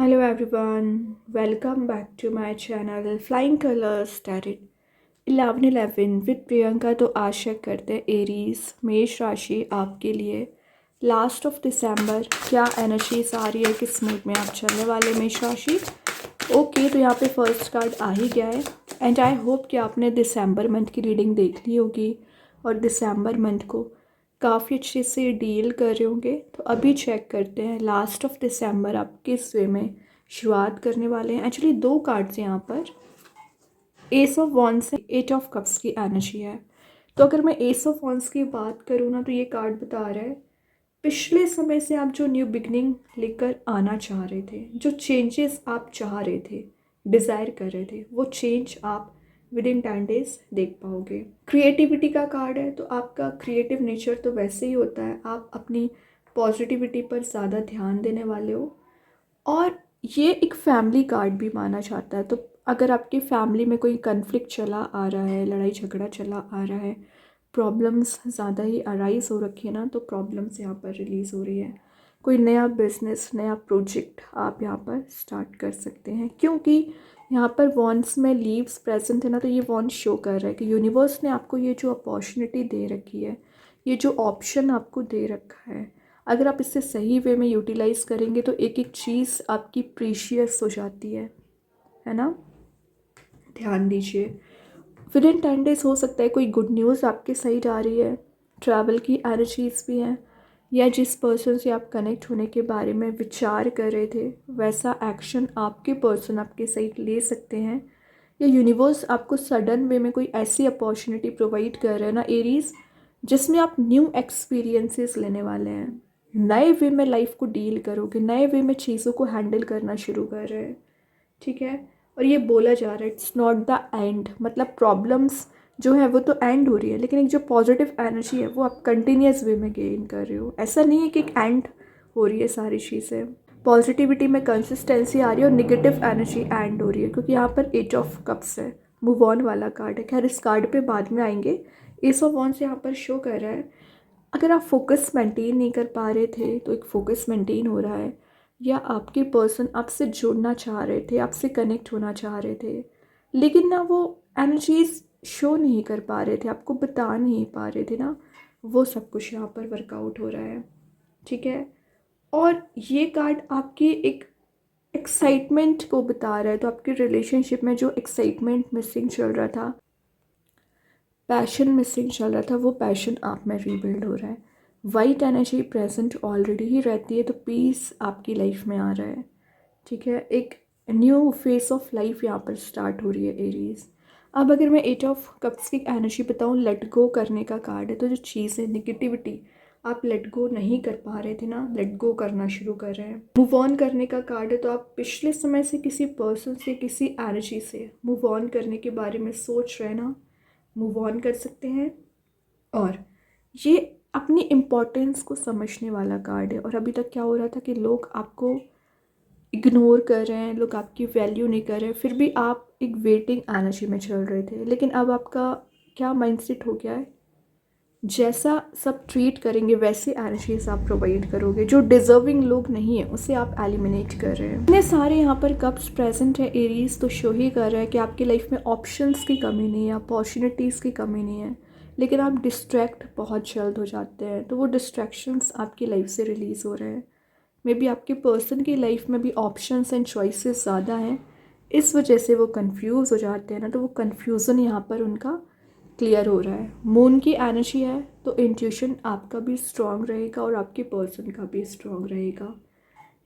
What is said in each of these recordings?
Hello everyone, welcome back to my channel Flying Colors Tarot 1111 with Priyanka. तो आशा करते हैं Aries मेष राशि आपके लिए लास्ट ऑफ दिसंबर क्या एनर्जीज आ रही है, किस मूड में आप चलने वाले मेष राशि। ओके, तो यहाँ पे फर्स्ट कार्ड आ ही गया है एंड आई होप कि आपने दिसंबर मंथ की रीडिंग देख ली होगी और दिसंबर मंथ को काफ़ी अच्छे से डील कर रहे होंगे। तो अभी चेक करते हैं लास्ट ऑफ दिसंबर आप किस वे में शुरुआत करने वाले हैं। एक्चुअली दो कार्ड्स यहाँ पर एस ऑफ वॉन्ड्स है, एट ऑफ कप्स की एनर्जी है। तो अगर मैं एस ऑफ वॉन्ड्स की बात करूँ ना, तो ये कार्ड बता रहा है पिछले समय से आप जो न्यू बिगनिंग लेकर आना चाह रहे थे, जो चेंजेस आप चाह रहे थे, डिज़ायर कर रहे थे, वो चेंज आप विद इन 10 days देख पाओगे। क्रिएटिविटी का कार्ड है, तो आपका क्रिएटिव नेचर तो वैसे ही होता है, आप अपनी पॉजिटिविटी पर ज़्यादा ध्यान देने वाले हो। और ये एक फैमिली कार्ड भी माना जाता है। तो अगर आपकी फैमिली में कोई कन्फ्लिक्ट चला आ रहा है, लड़ाई झगड़ा चला आ रहा है, प्रॉब्लम्स ज़्यादा ही अराइज हो रखी है ना, तो प्रॉब्लम्स यहाँ पर रिलीज़ हो रही है। कोई नया बिजनेस, नया प्रोजेक्ट आप यहाँ पर स्टार्ट कर सकते हैं, क्योंकि यहाँ पर वॉन्ड्स में लीव्स प्रेजेंट है ना, तो ये वॉन्ड शो कर रहा है कि यूनिवर्स ने आपको ये जो अपॉर्चुनिटी दे रखी है, ये जो ऑप्शन आपको दे रखा है, अगर आप इसे सही वे में यूटिलाइज़ करेंगे तो एक एक चीज़ आपकी प्रीशियस हो जाती है ना। ध्यान दीजिए, विद इन 10 days हो सकता है कोई गुड न्यूज़ आपके साइड आ रही है, ट्रैवल की एनर्जीज भी हैं, या जिस पर्सन से आप कनेक्ट होने के बारे में विचार कर रहे थे वैसा एक्शन आपके पर्सन आपके साइड ले सकते हैं, या यूनिवर्स आपको सडन वे में कोई ऐसी अपॉर्चुनिटी प्रोवाइड कर रहे हैं ना एरीज, जिसमें आप न्यू एक्सपीरियंसेस लेने वाले हैं, नए वे में लाइफ को डील करोगे, नए वे में चीज़ों को हैंडल करना शुरू कर रहे हैं। ठीक है, और ये बोला जा रहा है इट्स नॉट द एंड, मतलब प्रॉब्लम्स जो है वो तो एंड हो रही है, लेकिन एक जो पॉजिटिव एनर्जी है वो आप कंटिन्यूस वे में गेन कर रहे हो। ऐसा नहीं है कि एक एंड हो रही है सारी चीज़ें, पॉजिटिविटी में कंसिस्टेंसी आ रही है और निगेटिव एनर्जी एंड हो रही है, क्योंकि यहाँ पर एट ऑफ कप्स है, मूव ऑन वाला कार्ड है। खैर इस कार्ड पे बाद में आएंगे। एस ऑफ वॉन्ड्स यहाँ पर शो कर रहा है अगर आप फोकस मेंटेन नहीं कर पा रहे थे तो एक फोकस मेंटेन हो रहा है, या आपके पर्सन आपसे जुड़ना चाह रहे थे, आपसे कनेक्ट होना चाह रहे थे, लेकिन ना वो एनर्जीज शो नहीं कर पा रहे थे, आपको बता नहीं पा रहे थे ना, वो सब कुछ यहाँ पर वर्कआउट हो रहा है। ठीक है, और ये कार्ड आपकी एक एक्साइटमेंट को बता रहा है। तो आपके रिलेशनशिप में जो एक्साइटमेंट मिसिंग चल रहा था, पैशन मिसिंग चल रहा था, वो पैशन आप में रीबिल्ड हो रहा है। वाइट एनर्जी प्रेजेंट ऑलरेडी ही रहती है, तो पीस आपकी लाइफ में आ रहा है। ठीक है, एक न्यू फेस ऑफ लाइफ यहाँ पर स्टार्ट हो रही है एरीज। अब अगर मैं एट ऑफ कप्स की एनर्जी बताऊँ, लेट गो करने का कार्ड है। तो जो चीज़ है निगेटिविटी आप लेट गो नहीं कर पा रहे थे ना, लेट गो करना शुरू कर रहे हैं। मूव ऑन करने का कार्ड है। तो आप पिछले समय से किसी पर्सन से, किसी एनर्जी से मूव ऑन करने के बारे में सोच रहे हैं ना, मूव ऑन कर सकते हैं। और ये अपनी इम्पोर्टेंस को समझने वाला कार्ड है। और अभी तक क्या हो रहा था कि लोग आपको इग्नोर कर रहे हैं, लोग आपकी वैल्यू नहीं कर रहे हैं, फिर भी आप एक वेटिंग एनर्जी में चल रहे थे, लेकिन अब आपका क्या माइंडसेट हो गया है, जैसा सब ट्रीट करेंगे वैसे एनर्जीज आप प्रोवाइड करोगे। जो डिजर्विंग लोग नहीं है उसे आप एलिमिनेट कर रहे हैं। इतने सारे यहाँ पर कप्स प्रेजेंट है एरीज, तो शो ही कर रहा है कि आपकी लाइफ में ऑप्शंस की कमी नहीं है, अपॉर्चुनिटीज़ की कमी नहीं है, लेकिन आप डिस्ट्रैक्ट बहुत जल्द हो जाते हैं। तो वो डिस्ट्रैक्शंस आपकी लाइफ से रिलीज़ हो रहे हैं। मे बी आपके पर्सन की लाइफ में भी ऑप्शंस एंड चॉइसेस ज़्यादा हैं, इस वजह से वो कंफ्यूज हो जाते हैं ना, तो वो कन्फ्यूज़न यहाँ पर उनका क्लियर हो रहा है। मून की एनर्जी है, तो इंट्यूशन आपका भी स्ट्रांग रहेगा और आपके पर्सन का भी स्ट्रांग रहेगा।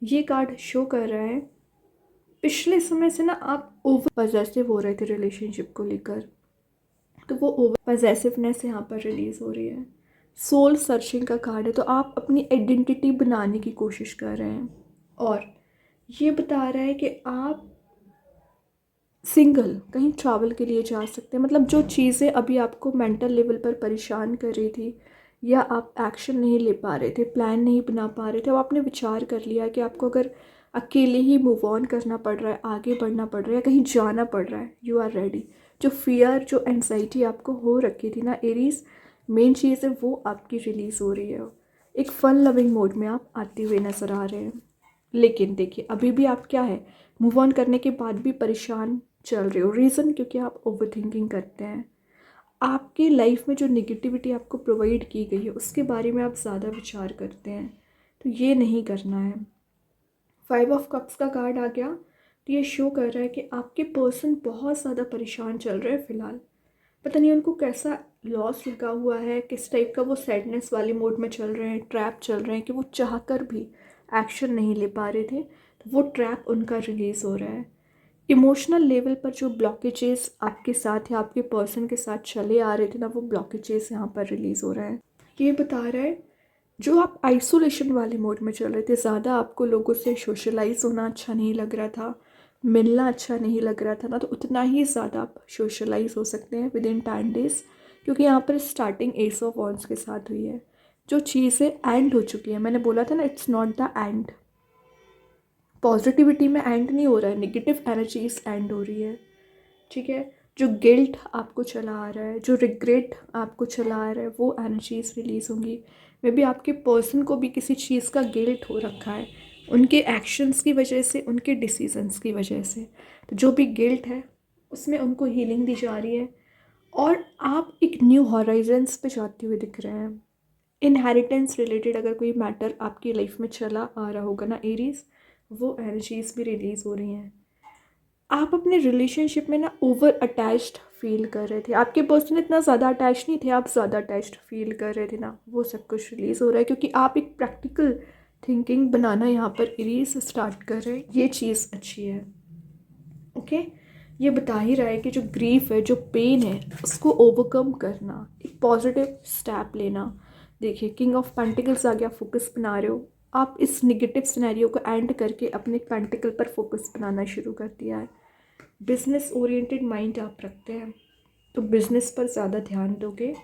ये कार्ड शो कर रहा है पिछले समय से ना आप ओवर पॉजेसिव हो रहे थे रिलेशनशिप को लेकर, तो वो ओवर पॉजेसिवनेस यहाँ पर रिलीज हो रही है। सोल सर्चिंग का कार्ड है, तो आप अपनी आइडेंटिटी बनाने की कोशिश कर रहे हैं, और ये बता रहा है कि आप सिंगल कहीं ट्रैवल के लिए जा सकते हैं। मतलब जो चीज़ें अभी आपको मेंटल लेवल पर परेशान कर रही थी, या आप एक्शन नहीं ले पा रहे थे, प्लान नहीं बना पा रहे थे, वो आपने विचार कर लिया कि आपको अगर अकेले ही मूव ऑन करना पड़ रहा है, आगे बढ़ना पड़ रहा है, या कहीं जाना पड़ रहा है, यू आर रेडी। जो फियर, जो एनजाइटी आपको हो रखी थी ना एरीज, मेन चीज़ है वो आपकी रिलीज़ हो रही है। एक फन लविंग मोड में आप आते हुए नज़र आ रहे हैं। लेकिन देखिए अभी भी आप क्या है, मूव ऑन करने के बाद भी परेशान चल रहे हो। रीज़न क्योंकि आप ओवर थिंकिंग करते हैं। आपकी लाइफ में जो नेगेटिविटी आपको प्रोवाइड की गई है उसके बारे में आप ज़्यादा विचार करते हैं, तो ये नहीं करना है। 5 ऑफ कप्स का कार्ड आ गया, तो ये शो कर रहा है कि आपके पर्सन बहुत ज़्यादा परेशान चल रहे हैं फ़िलहाल। पता नहीं उनको कैसा लॉस लगा हुआ है, किस टाइप का वो सैडनेस वाले मोड में चल रहे हैं, ट्रैप चल रहे हैं कि वो चाह कर भी एक्शन नहीं ले पा रहे थे, तो वो ट्रैप उनका रिलीज़ हो रहा है। इमोशनल लेवल पर जो ब्लॉकेजेस आपके साथ या आपके पर्सन के साथ चले आ रहे थे ना, वो ब्लॉकेजेस यहाँ पर रिलीज़ हो रहा है। ये बता रहा है जो आप आइसोलेशन वाले मोड में चल रहे थे, ज़्यादा आपको लोगों से सोशलाइज होना अच्छा नहीं लग रहा था, मिलना अच्छा नहीं लग रहा था ना, तो उतना ही ज़्यादा आप सोशलाइज हो सकते हैं विद इन 10 डेज़, क्योंकि यहाँ पर स्टार्टिंग एस ऑफ वॉन्ड्स के साथ हुई है। जो चीज़ें एंड हो चुकी हैं, मैंने बोला था ना, it's not the end. Positivity में एंड नहीं हो रहा है, नेगेटिव एनर्जीज एंड हो रही है। ठीक है, जो गिल्ट आपको चला आ रहा है, जो रिग्रेट आपको चला आ रहा है, वो एनर्जीज रिलीज़ होंगी। मे बी आपके पर्सन को भी किसी चीज़ का गिल्ट हो रखा है, उनके एक्शंस की वजह से, उनके डिसीजंस की वजह से। तो जो भी गिल्ट है उसमें उनको हीलिंग दी जा रही है, और आप एक न्यू हॉराइजन्स पे जाते हुए दिख रहे हैं। इनहेरिटेंस रिलेटेड अगर कोई मैटर आपकी लाइफ में चला आ रहा होगा ना एरीज, वो एनर्जीज भी रिलीज़ हो रही हैं। आप अपने रिलेशनशिप में ना ओवर अटैच्ड फील कर रहे थे, आपके पर्सन इतना ज़्यादा अटैच नहीं थे, आप ज़्यादा अटैच्ड फील कर रहे थे ना, वो सब कुछ रिलीज़ हो रहा है, क्योंकि आप एक प्रैक्टिकल थिंकिंग बनाना यहाँ पर इरीज स्टार्ट कर रहे हैं। ये चीज़ अच्छी है। ओके, ये बता ही रहा है कि जो ग्रीफ है, जो पेन है, उसको ओवरकम करना, एक पॉजिटिव स्टेप लेना। देखिए किंग ऑफ पेंटिकल्स आ गया, फोकस बना रहे हो आप। इस निगेटिव सिनेरियो को एंड करके अपने पेंटिकल पर फोकस बनाना शुरू कर दिया है। बिजनेस ओरिएंटेड माइंड आप रखते हैं, तो बिजनेस पर ज़्यादा ध्यान दोगे।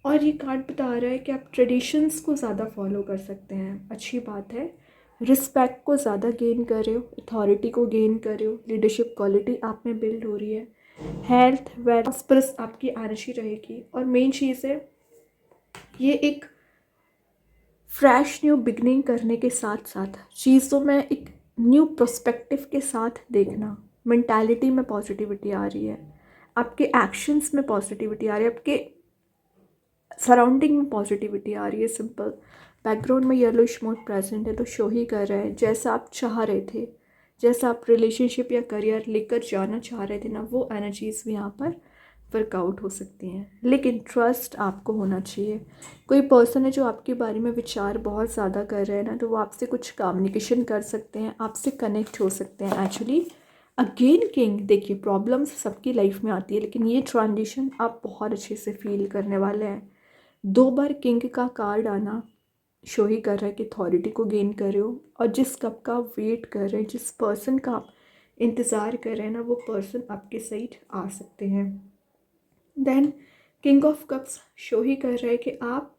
और ये कार्ड बता रहा है कि आप ट्रेडिशंस को ज़्यादा फॉलो कर सकते हैं, अच्छी बात है। रिस्पेक्ट को ज़्यादा गेन कर रहे हो, अथॉरिटी को गेन कर रहे हो, लीडरशिप क्वालिटी आप में बिल्ड हो रही है। हेल्थ वेल्थ प्रॉस्परस आपकी एनर्जी रहेगी, और मेन चीज़ है ये एक फ्रेश न्यू बिगनिंग करने के साथ साथ चीज़ों में एक न्यू पर्सपेक्टिव के साथ देखना। मेंटालिटी में पॉजिटिविटी आ रही है, आपके एक्शंस में पॉजिटिविटी आ रही है, आपके सराउंडिंग में पॉजिटिविटी आ रही है। सिंपल बैकग्राउंड में येलोइश मोड प्रेजेंट है, तो शो ही कर रहा है जैसा आप चाह रहे थे, जैसा आप रिलेशनशिप या करियर लेकर जाना चाह रहे थे ना, वो एनर्जीज भी यहाँ पर वर्कआउट हो सकती हैं। लेकिन ट्रस्ट आपको होना चाहिए। कोई पर्सन है जो आपके बारे में विचार बहुत ज़्यादा कर रहे हैं ना, तो वो आपसे कुछ कम्युनिकेशन कर सकते हैं, आपसे कनेक्ट हो सकते हैं एक्चुअली। अगेन किंग, देखिए प्रॉब्लम्स सबकी लाइफ में आती है, लेकिन ये ट्रांजिशन आप बहुत अच्छे से फील करने वाले हैं। 2 बार किंग का कार्ड आना शो ही कर रहा है कि अथॉरिटी को गेन कर रहे हो, और जिस कप का आप वेट कर रहे हैं, जिस पर्सन का आप इंतज़ार कर रहे हैं ना, वो पर्सन आपके साइड आ सकते हैं। Then King of Cups show ही कर रहा है कि आप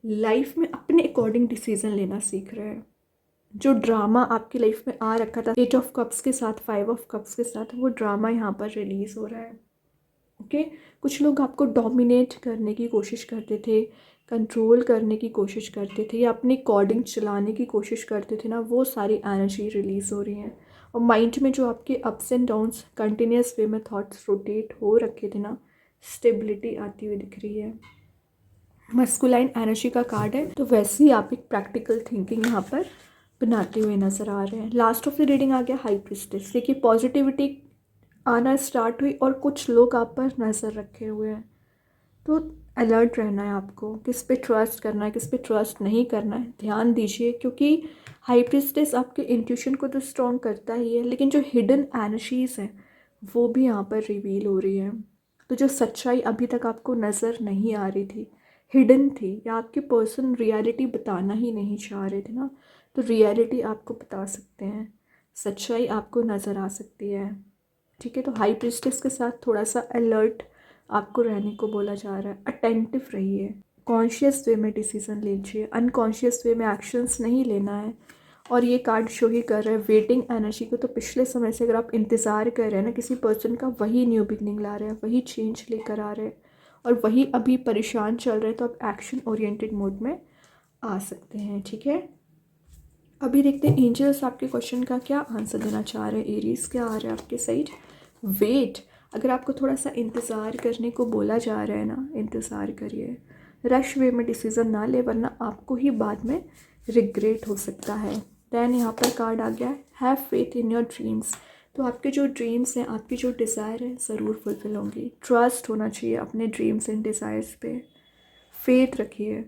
लाइफ में अपने अकॉर्डिंग डिसीजन लेना सीख रहे हैं। जो ड्रामा आपकी लाइफ में आ रखा था 8 ऑफ कप्स के साथ, 5 ऑफ कप्स के साथ, वो ड्रामा यहाँ पर रिलीज़ हो रहा है। ओके, कुछ लोग आपको डोमिनेट करने की कोशिश करते थे, कंट्रोल करने की कोशिश करते थे, या अपने अकॉर्डिंग चलाने की कोशिश करते थे ना, वो सारी एनर्जी रिलीज़ हो रही हैं। और माइंड में जो आपके अप्स एंड डाउन्स कंटिन्यूस वे में थॉट्स रोटेट हो रखे थे ना, स्टेबिलिटी आती हुई दिख रही है। मस्कुलाइन एनर्जी का कार्ड है, तो वैसे ही आप एक प्रैक्टिकल थिंकिंग यहाँ पर बनाते हुए नज़र आ रहे हैं। लास्ट ऑफ द रीडिंग आ गया हाई प्रीस्टेस। देखिए पॉजिटिविटी आना स्टार्ट हुई, और कुछ लोग आप पर नज़र रखे हुए हैं, तो अलर्ट रहना है आपको, किस पे ट्रस्ट करना है, किस पे ट्रस्ट नहीं करना है, ध्यान दीजिए। क्योंकि हाई प्रीस्टेस आपके इंट्यूशन को तो स्ट्रॉन्ग करता ही है, लेकिन जो हिडन एनर्जीज हैं वो भी यहाँ पर रिवील हो रही है। तो जो सच्चाई अभी तक आपको नज़र नहीं आ रही थी, हिडन थी, या आपके पर्सन रियलिटी बताना ही नहीं चाह रहे थे ना, तो रियलिटी आपको बता सकते हैं, सच्चाई आपको नज़र आ सकती है। ठीक है, तो हाई प्रीस्टेस के साथ थोड़ा सा अलर्ट आपको रहने को बोला जा रहा है। अटेंटिव रहिए, कॉन्शियस वे में डिसीजन लीजिए, अनकॉन्शियस वे में एक्शंस नहीं लेना है। और ये कार्ड शो ही कर रहा है वेटिंग एनर्जी को, तो पिछले समय से अगर आप इंतज़ार कर रहे हैं ना किसी पर्सन का, वही न्यू बिगनिंग ला रहे हैं, वही चेंज लेकर आ रहे हैं, और वही अभी परेशान चल रहे हैं, तो आप एक्शन ओरिएंटेड मोड में आ सकते हैं। ठीक है, अभी देखते हैं एंजल्स आपके क्वेश्चन का क्या आंसर देना चाह रहे हैं। एरीज क्या आ रहा है आपके साइड? वेट। अगर आपको थोड़ा सा इंतज़ार करने को बोला जा रहा है ना, इंतज़ार करिए, रश वे में डिसीज़न ना ले, वरना आपको ही बाद में रिग्रेट हो सकता है। दैन यहाँ पर कार्ड आ गया है have faith in your dreams. तो आपके जो ड्रीम्स हैं, आपकी जो डिज़ायर है, ज़रूर फुलफिल होंगी। ट्रस्ट होना चाहिए अपने ड्रीम्स एंड डिज़ायर्स पे, फेथ रखिए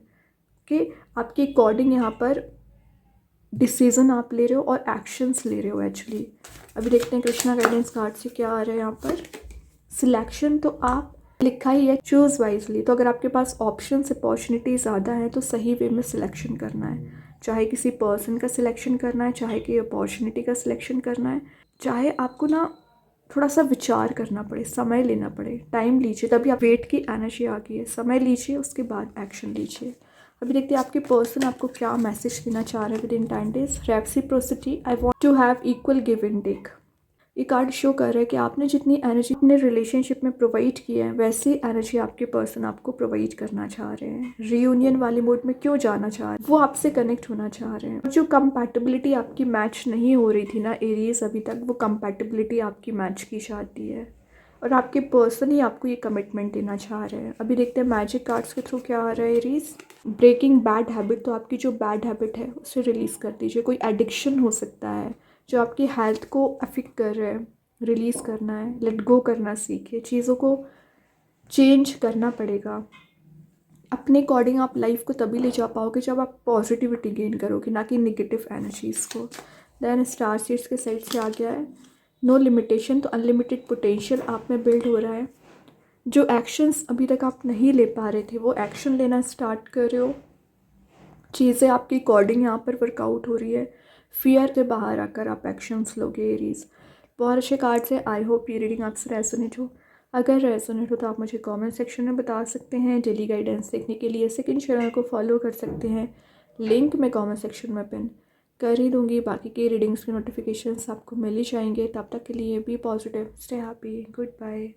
कि आपके अकॉर्डिंग यहाँ पर डिसीज़न आप ले रहे हो और एक्शंस ले रहे हो एक्चुअली। अभी देखते हैं कृष्णा गाइडेंस कार्ड से क्या आ रहा है यहाँ पर। सिलेक्शन तो आप लिखा ही है, चूज़ वाइजली। तो अगर आपके पास ऑप्शंस अपॉर्चुनिटी ज़्यादा है तो सही वे में सिलेक्शन करना है, चाहे किसी पर्सन का सिलेक्शन करना है, चाहे कि अपॉर्चुनिटी का सिलेक्शन करना है, चाहे आपको ना थोड़ा सा विचार करना पड़े, समय लेना पड़े, टाइम लीजिए। तभी आप वेट की एनर्जी आ गई है, समय लीजिए, उसके बाद एक्शन लीजिए। अभी देखते हैं आपके पर्सन आपको क्या मैसेज देना चाह रहे हैं within 10 days. Reciprocity, I want to have equal give and take. ये कार्ड शो कर रहा है कि आपने जितनी एनर्जी अपने रिलेशनशिप में प्रोवाइड की है, वैसी एनर्जी आपके पर्सन आपको प्रोवाइड करना चाह रहे हैं। रीयूनियन वाले मोड में क्यों जाना चाह रहे हैं, वो आपसे कनेक्ट होना चाह रहे हैं। जो कंपैटिबिलिटी आपकी मैच नहीं हो रही थी ना एरीज अभी तक, वो कंपैटिबिलिटी आपकी मैच की चाहती है और आपके पर्सन ही आपको ये कमिटमेंट देना चाह रहे हैं। अभी देखते हैं मैजिक कार्ड्स के थ्रू क्या आ रहा है एरीज। ब्रेकिंग बैड हैबिट, तो आपकी जो बैड हैबिट है उसे रिलीज़ कर दीजिए। कोई एडिक्शन हो सकता है जो आपकी हेल्थ को अफेक्ट कर रहे हैं, रिलीज़ करना है, लेट गो करना सीखिए। चीज़ों को चेंज करना पड़ेगा। अपने अकॉर्डिंग आप लाइफ को तभी ले जा पाओगे जब आप पॉजिटिविटी गेन करोगे, ना कि निगेटिव एनर्जीज़ को। देन स्टार सीड्स के साइड से आ गया है नो लिमिटेशन, तो अनलिमिटेड पोटेंशियल आप में बिल्ड हो रहा है। जो एक्शंस अभी तक आप नहीं ले पा रहे थे, वो एक्शन लेना स्टार्ट कर रहे हो। चीज़ें आपकी अकॉर्डिंग यहाँ पर वर्कआउट हो रही है। फियर से बाहर आकर आप एक्शंस लोगे एरीज। बहुत अच्छे कार्ड्स है। आई होप ये रीडिंग आपसे रेजोनेट हो। अगर रेजोनेट हो तो आप मुझे कमेंट सेक्शन में बता सकते हैं। डेली गाइडेंस देखने के लिए सेकंड चैनल को फॉलो कर सकते हैं, लिंक मैं कमेंट सेक्शन में पिन कर ही दूँगी। बाकी के रीडिंग्स के नोटिफिकेशंस आपको मिल ही जाएंगे। तब तक के लिए be positive, stay happy, good bye.